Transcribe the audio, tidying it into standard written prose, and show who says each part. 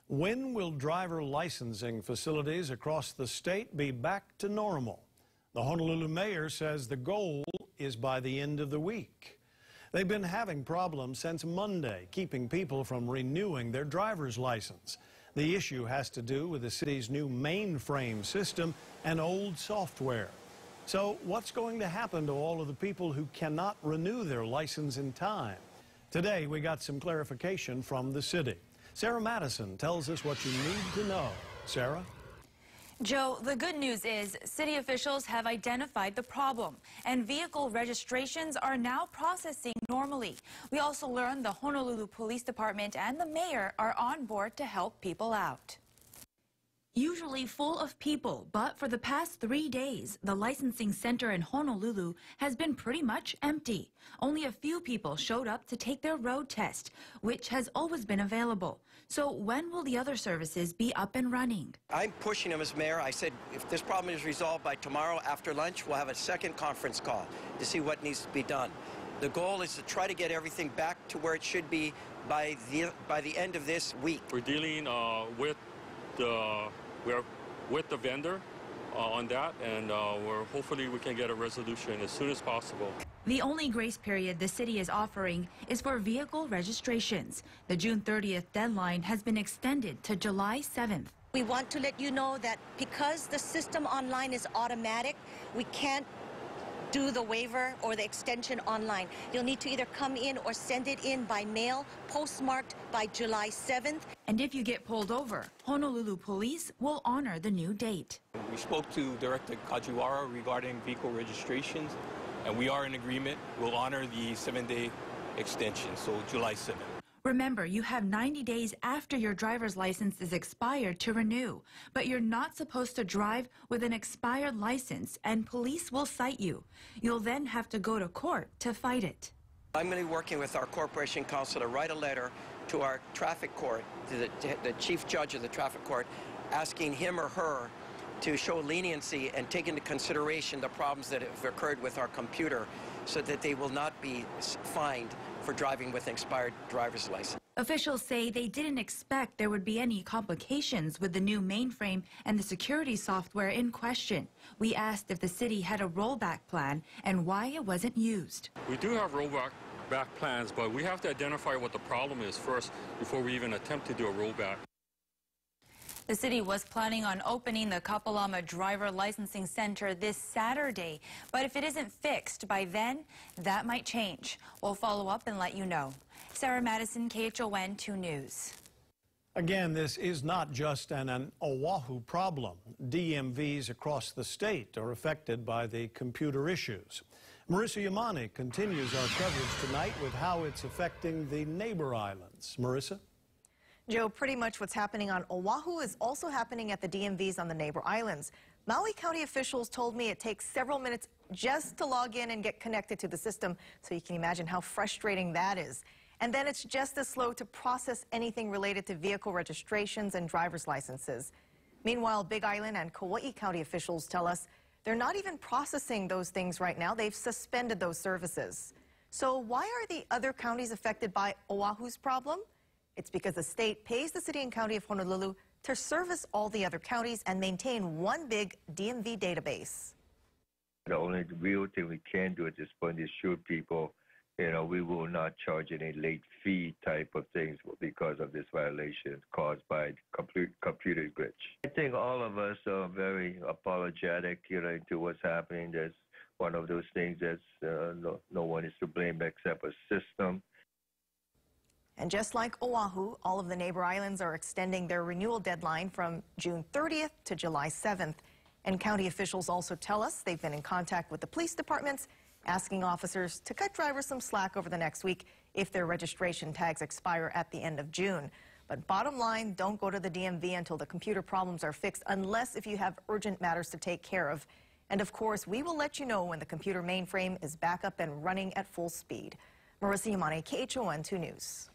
Speaker 1: When will driver licensing facilities across the state be back to normal? The Honolulu mayor says the goal is by the end of the week. They've been having problems since Monday, keeping people from renewing their driver's license. The issue has to do with the city's new mainframe system and old software. So what's going to happen to all of the people who cannot renew their license in time? Today, we got some clarification from the city. Sarah Madison tells us what you need to know. Sarah?
Speaker 2: Joe, the good news is city officials have identified the problem, and vehicle registrations are now processing normally. We also learned the Honolulu Police Department and the mayor are on board to help people out. Usually full of people, but for the past 3 days, the licensing center in Honolulu has been pretty much empty. Only a few people showed up to take their road test, which has always been available. So when will the other services be up and running?
Speaker 3: I'm pushing him as mayor. I said if this problem is resolved by tomorrow after lunch, we'll have a second conference call to see what needs to be done. The goal is to try to get everything back to where it should be by the end of this week.
Speaker 4: We're dealing with the vendor on that, and hopefully we can get a resolution as soon as possible.
Speaker 2: The only grace period the city is offering is for vehicle registrations. The June 30th deadline has been extended to July 7th.
Speaker 5: We want to let you know that because the system online is automatic, we can't do the waiver or the extension online. You'll need to either come in or send it in by mail, postmarked by July 7th.
Speaker 2: And if you get pulled over, Honolulu Police will honor the new date.
Speaker 6: We spoke to Director Kajiwara regarding vehicle registrations, and we are in agreement. We'll honor the 7-day extension, so July 7th.
Speaker 2: Remember, you have 90 days after your driver's license is expired to renew, but you're not supposed to drive with an expired license, and police will cite you. You'll then have to go to court to fight it.
Speaker 3: I'm going to be working with our corporation counsel to write a letter to our traffic court, to the chief judge of the traffic court, asking him or her to show leniency and take into consideration the problems that have occurred with our computer so that they will not be fined for driving with an expired driver's license.
Speaker 2: Officials say they didn't expect there would be any complications with the new mainframe and the security software in question. We asked if the city had a rollback plan and why it wasn't used.
Speaker 4: We do have rollback plans, but we have to identify what the problem is first before we even attempt to do a rollback.
Speaker 2: The city was planning on opening the Kapalama Driver Licensing Center this Saturday, but if it isn't fixed by then, that might change. We'll follow up and let you know. Sarah Madison, KHON 2 News.
Speaker 1: Again, this is not just an Oahu problem. DMVs across the state are affected by the computer issues. Marissa Yamani continues our coverage tonight with how it's affecting the neighbor islands. Marissa?
Speaker 7: Joe, pretty much what's happening on Oahu is also happening at the DMVs on the neighbor islands. Maui County officials told me it takes several minutes just to log in and get connected to the system, so you can imagine how frustrating that is. And then it's just as slow to process anything related to vehicle registrations and driver's licenses. Meanwhile, Big Island and Kauai County officials tell us they're not even processing those things right now. They've suspended those services. So why are the other counties affected by Oahu's problem? It's because the state pays the city and county of Honolulu to service all the other counties and maintain one big DMV database.
Speaker 8: The only real thing we can do at this point is assure people, we will not charge any late fee type of things because of this violation caused by computer glitch. I think all of us are very apologetic, to what's happening. That's one of those things that's no one is to blame except a system.
Speaker 7: And just like Oahu, all of the neighbor islands are extending their renewal deadline from June 30th to July 7th. And county officials also tell us they've been in contact with the police departments, asking officers to cut drivers some slack over the next week if their registration tags expire at the end of June. But bottom line, don't go to the DMV until the computer problems are fixed, unless if you have urgent matters to take care of. And of course, we will let you know when the computer mainframe is back up and running at full speed. Marissa Yamani, KHON 2 News.